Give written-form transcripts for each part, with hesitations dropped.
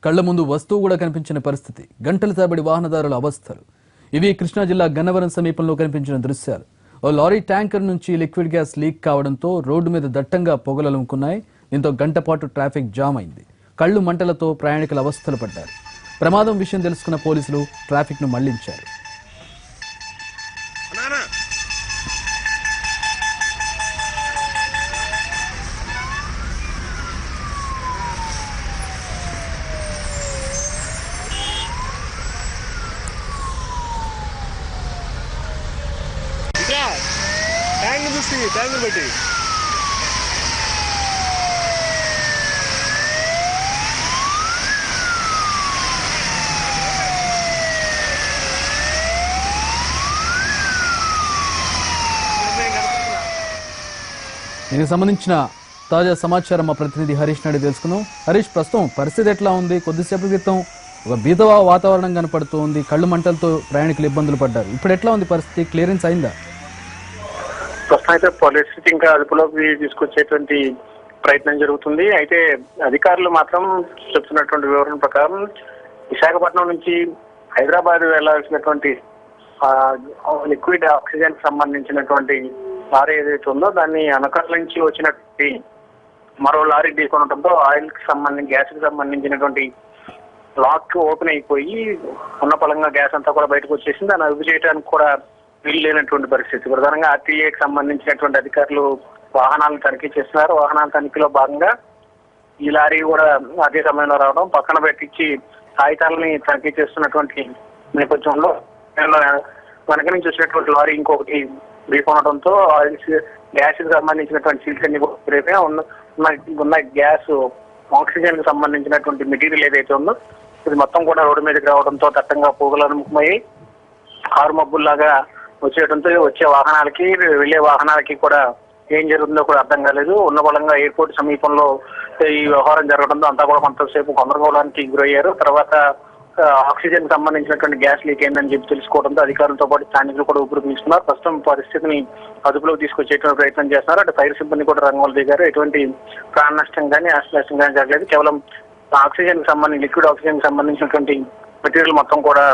కళ్ల ముందు వస్తువు కూడా కనిపించిన పరిస్థితి. గంటల తరబడి వాహనదారుల అవస్థలు. ఇవి కృష్ణా జిల్లా గన్నవరం సమీపంలో కనిపించిన దృశ్యాలు. ఓ లారీ ట్యాంకర్ నుంచి లిక్విడ్ గ్యాస్ లీక్ కావడంతో రోడ్డు మీద దట్టంగా పొగలలుముకున్నాయి. దీంతో గంట పాటు ట్రాఫిక్ జామ్ అయింది. కళ్లు మంటలతో ప్రయాణికులు అవస్థలు పడ్డారు. ప్రమాదం విషయం తెలుసుకున్న పోలీసులు ట్రాఫిక్ ను మళ్లించారు. ట్యాంక్ చూసి ట్యాంక్ పెట్టి దీనికి సంబంధించిన తాజా సమాచారం మా ప్రతినిధి హరీష్ నాయుడు తెలుసుకుందాం. హరీష్, ప్రస్తుతం పరిస్థితి ఎట్లా ఉంది? కొద్దిసేపు క్రితం ఒక భీత వాతావరణం కనపడుతోంది. కళ్ళు మంటలతో ప్రయాణికులు ఇబ్బందులు పడ్డారు. ఇప్పుడు ఎట్లా ఉంది పరిస్థితి? క్లియరెన్స్ అయిందా? ప్రస్తుతం అయితే పరిస్థితి ఇంకా అదుపులోకి తీసుకొచ్చేటువంటి ప్రయత్నం జరుగుతుంది. అయితే అధికారులు మాత్రం చెప్తున్నటువంటి వివరణ ప్రకారం విశాఖపట్నం నుంచి హైదరాబాద్ వెళ్లాల్సినటువంటి లిక్విడ్ ఆక్సిజన్ కి సంబంధించినటువంటి లారీ ఏదైతే ఉందో దాన్ని అనుకరించి వచ్చినటువంటి మరో లారీ ఢీకొనడంతో ఆయిల్ కి సంబంధించి గ్యాస్ కి సంబంధించినటువంటి లాక్ ఓపెన్ అయిపోయి ఉన్న పలంగా గ్యాస్ అంతా కూడా బయటకు వచ్చేసింది. దాన్ని అదుపు చేయడానికి కూడా వీలు లేనటువంటి పరిస్థితి. ప్రధానంగా ఆర్టీఏకి సంబంధించినటువంటి అధికారులు వాహనాలను తనిఖీ చేస్తున్నారు. వాహనాల తనిఖీలో భాగంగా ఈ లారీ కూడా అదే సమయంలో రావడం, పక్కన పెట్టించి కాగితాలని తనిఖీ చేస్తున్నటువంటి నేపథ్యంలో వెనక నుంచి వచ్చినటువంటి లారీ ఇంకొకటి ఢీకొనడంతో గ్యాస్ కి సంబంధించినటువంటి సీల్స్ అన్ని రేపే ఉన్న గ్యాస్ ఆక్సిజన్ కి సంబంధించినటువంటి మెటీరియల్ ఏదైతే ఉందో ఇది మొత్తం కూడా రోడ్డు మీదకి రావడంతో దట్టంగా పోగులు అనుముఖమయ్యి కారు మబ్బుల్లాగా వచ్చేయడంతో వచ్చే వాహనాలకి వెళ్లే వాహనాలకి కూడా ఏం జరుగుతుందో కూడా అర్థం కాలేదు. ఉన్న బలంగా ఎయిర్పోర్ట్ సమీపంలో ఈ వ్యవహారం జరగడంతో అంతా కూడా కొంతసేపు గందరగోళానికి గురయ్యారు. తర్వాత ఆక్సిజన్ కి సంబంధించినటువంటి గ్యాస్ లీక్ అయిందని చెప్పి తెలుసుకోవడంతో అధికారులతో పాటు స్థానికులు కూడా ఊపిరి పీల్చుకున్నారు. ప్రస్తుతం పరిస్థితిని అదుపులోకి తీసుకొచ్చేటువంటి ప్రయత్నం చేస్తున్నారు. అటు ఫైర్ సిబ్బంది కూడా రంగంలో దిగారు. ఎటువంటి ప్రాణ నష్టం కానీ ఆస్తి నష్టం కానీ జరగలేదు. కేవలం ఆక్సిజన్ కి సంబంధించి లిక్విడ్ ఆక్సిజన్ కి సంబంధించినటువంటి మెటీరియల్ మొత్తం కూడా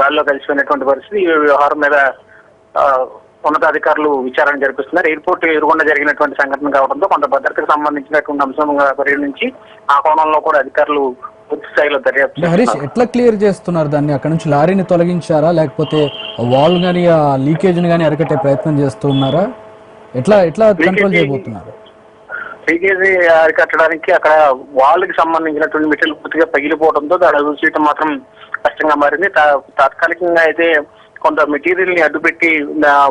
గాల్లో కలిసిపోయినటువంటి పరిస్థితి. ఈ వ్యవహారం మీద ఉన్నతాధికారులు విచారణ జరిపిస్తున్నారు. ఎయిర్పోర్ట్ ఎదురుగుండా జరిగినటువంటి సంఘటన కావడంతో కొంత భద్రతకు సంబంధించినటువంటి అంశంగా పరిగణించి ఆ కోణంలో కూడా అధికారులు పూర్తి స్థాయిలో దర్యాప్తు. హరీష్, ఎట్లా క్లియర్ చేస్తున్నారు దాన్ని? అక్కడ నుంచి లారీని తొలగించారా, లేకపోతే వాల్ గానీ ఆ లీకేజ్ ని కానీ అరికట్టే ప్రయత్నం చేస్తున్నారా? ఎట్లా కంట్రోల్ చేయబోతున్నారు? లీకేజ్ అరికట్టడానికి అక్కడ వాల్ కి సంబంధించినటువంటి మెటీరియల్ పూర్తిగా పగిలిపోవడంతో దాన్ని అదుపు చేయడం మాత్రం కష్టంగా మారింది. తాత్కాలికంగా అయితే కొంత మెటీరియల్ ని అడ్డుపెట్టి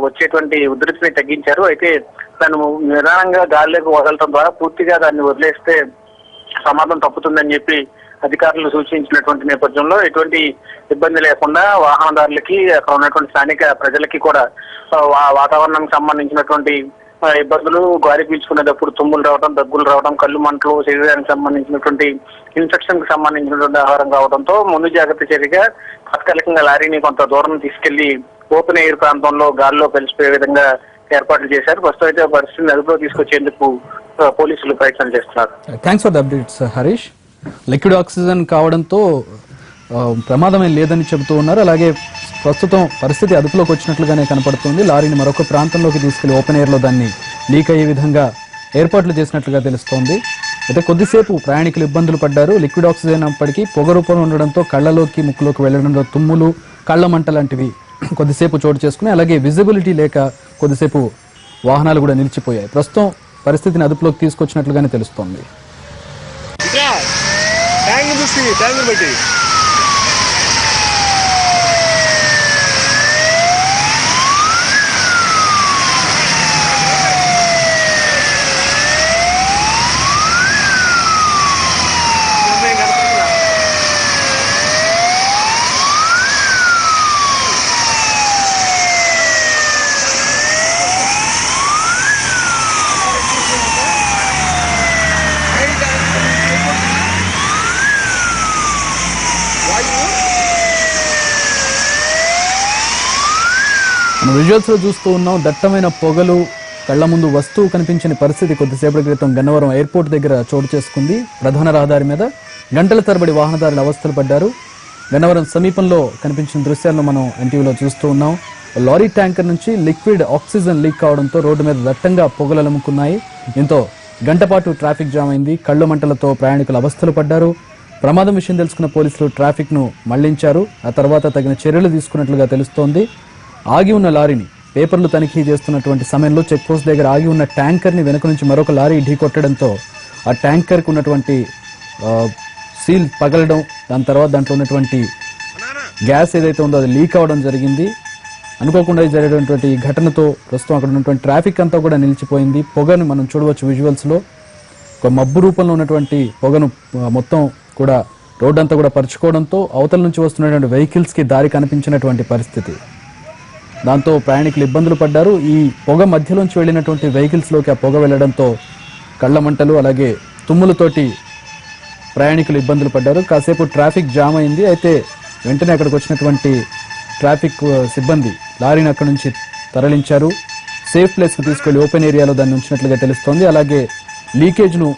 వచ్చేటువంటి ఉధృతిని తగ్గించారు. అయితే దాన్ని నిదానంగా గాల్లోకి వదలటం ద్వారా పూర్తిగా దాన్ని వదిలేస్తే ప్రమాదం తప్పుతుందని చెప్పి అధికారులు సూచించినటువంటి నేపథ్యంలో ఎటువంటి ఇబ్బంది లేకుండా వాహనదారులకి అక్కడ ఉన్నటువంటి స్థానిక ప్రజలకి కూడా వాతావరణానికి సంబంధించినటువంటి ఇబ్బందులు, గాలి పీల్చుకునేటప్పుడు తుమ్ములు రావడం, దగ్గులు రావడం, కళ్ళు మంటలు, శరీరానికి సంబంధించినటువంటి ఇన్ఫెక్షన్ కి సంబంధించినటువంటి ఆహారం కావడంతో ముందు జాగ్రత్త చర్యగా తాత్కాలికంగా లారీని కొంత దూరం తీసుకెళ్లి ఓపెన్ ఎయిర్ ప్రాంతంలో గాల్లో కలిసిపోయే విధంగా ఏర్పాట్లు చేశారు. ప్రస్తుతం అయితే పరిస్థితిని అదుపులో తీసుకొచ్చేందుకు పోలీసులు ప్రయత్నం చేస్తున్నారు. Thanks for the updates Harish. Liquid oxygen కావడంతో ప్రమాదమే లేదని చెబుతూ ఉన్నారు. అలాగే ప్రస్తుతం పరిస్థితి అదుపులోకి వచ్చినట్లుగానే కనపడుతుంది. లారీని మరొక ప్రాంతంలోకి తీసుకెళ్లి ఓపెన్ ఎయిర్ లో దాన్ని లీక్ అయ్యే విధంగా ఏర్పాట్లు చేసినట్లుగా తెలుస్తోంది. అయితే కొద్దిసేపు ప్రయాణికులు ఇబ్బందులు పడ్డారు. లిక్విడ్ ఆక్సిజన్ అప్పటికీ పొగ రూపంలో ఉండడంతో కళ్లలోకి, ముక్కులోకి వెళ్లడంలో తుమ్ములు, కళ్ల మంట లాంటివి కొద్దిసేపు చోటు చేసుకున్నాయి. అలాగే విజిబిలిటీ లేక కొద్దిసేపు వాహనాలు కూడా నిలిచిపోయాయి. ప్రస్తుతం పరిస్థితిని అదుపులోకి తీసుకొచ్చినట్లుగానే తెలుస్తోంది. ట్యాంక్ చూసి ట్యాంక్ పెట్టి విజువల్స్ లో చూస్తూ ఉన్నాం. దట్టమైన పొగలు, కళ్ల ముందు వస్తువు కనిపించిన పరిస్థితి కొద్దిసేపటి క్రితం గన్నవరం ఎయిర్పోర్ట్ దగ్గర చోటు చేసుకుంది. ప్రధాన రహదారి మీద గంటల తరబడి వాహనదారులు అవస్థలు పడ్డారు. గన్నవరం సమీపంలో కనిపించిన దృశ్యాలను మనం ఎన్టీవీలో చూస్తూ ఉన్నాం. లారీ ట్యాంకర్ నుంచి లిక్విడ్ ఆక్సిజన్ లీక్ కావడంతో రోడ్డు మీద దట్టంగా పొగలు అలుముకున్నాయి. దీంతో గంటపాటు ట్రాఫిక్ జామ్ అయింది. కళ్ళు మంటలతో ప్రయాణికులు అవస్థలు పడ్డారు. ప్రమాదం విషయం తెలుసుకున్న పోలీసులు ట్రాఫిక్ ను మళ్లించారు. ఆ తర్వాత తగిన చర్యలు తీసుకున్నట్లుగా తెలుస్తోంది. ఆగి ఉన్న లారీని పేపర్లు తనిఖీ చేస్తున్నటువంటి సమయంలో చెక్ పోస్ట్ దగ్గర ఆగి ఉన్న ట్యాంకర్ ని వెనుక నుంచి మరొక లారీ ఢీకొట్టడంతో ఆ ట్యాంకర్ కు ఉన్నటువంటి సీల్ పగలడం, దాని తర్వాత దాంట్లో ఉన్నటువంటి గ్యాస్ ఏదైతే ఉందో అది లీక్ అవడం జరిగింది. అనుకోకుండా జరిగినటువంటి ఘటనతో ప్రస్తుతం అక్కడ ఉన్నటువంటి ట్రాఫిక్ అంతా కూడా నిలిచిపోయింది. పొగను మనం చూడవచ్చు విజువల్స్ లో. ఒక మబ్బు రూపంలో ఉన్నటువంటి పొగను మొత్తం కూడా రోడ్ అంతా కూడా పరుచుకోవడంతో అవతల నుంచి వస్తున్నటువంటి వెహికల్స్ కి దారి కనిపించినటువంటి పరిస్థితి. దాంతో ప్రయాణికులు ఇబ్బందులు పడ్డారు. ఈ పొగ మధ్యలోంచి వెళ్ళినటువంటి వెహికల్స్ లోకి ఆ పొగ వెళ్లడంతో కళ్ల మంటలు అలాగే తుమ్ములతోటి ప్రయాణికులు ఇబ్బందులు పడ్డారు. కాసేపు ట్రాఫిక్ జామ్ అయింది. అయితే వెంటనే అక్కడికి వచ్చినటువంటి ట్రాఫిక్ సిబ్బంది లారీని అక్కడి నుంచి తరలించారు. సేఫ్ ప్లేస్కి తీసుకెళ్లి ఓపెన్ ఏరియాలో దాన్ని ఉంచినట్లుగా తెలుస్తోంది. అలాగే లీకేజ్ను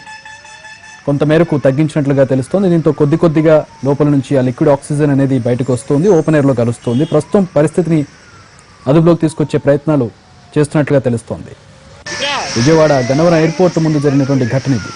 కొంతమేరకు తగ్గించినట్లుగా తెలుస్తోంది. దీంతో కొద్దిగా లోపల నుంచి ఆ లిక్విడ్ ఆక్సిజన్ అనేది బయటకు వస్తుంది, ఓపెన్ ఎయిర్లో కలుస్తుంది. ప్రస్తుతం పరిస్థితిని అదుపులోకి తీసుకొచ్చే ప్రయత్నాలు చేస్తున్నట్లుగా తెలుస్తోంది. విజయవాడ గన్నవరం ఎయిర్పోర్ట్ ముందు జరిగినటువంటి ఘటన ఇది.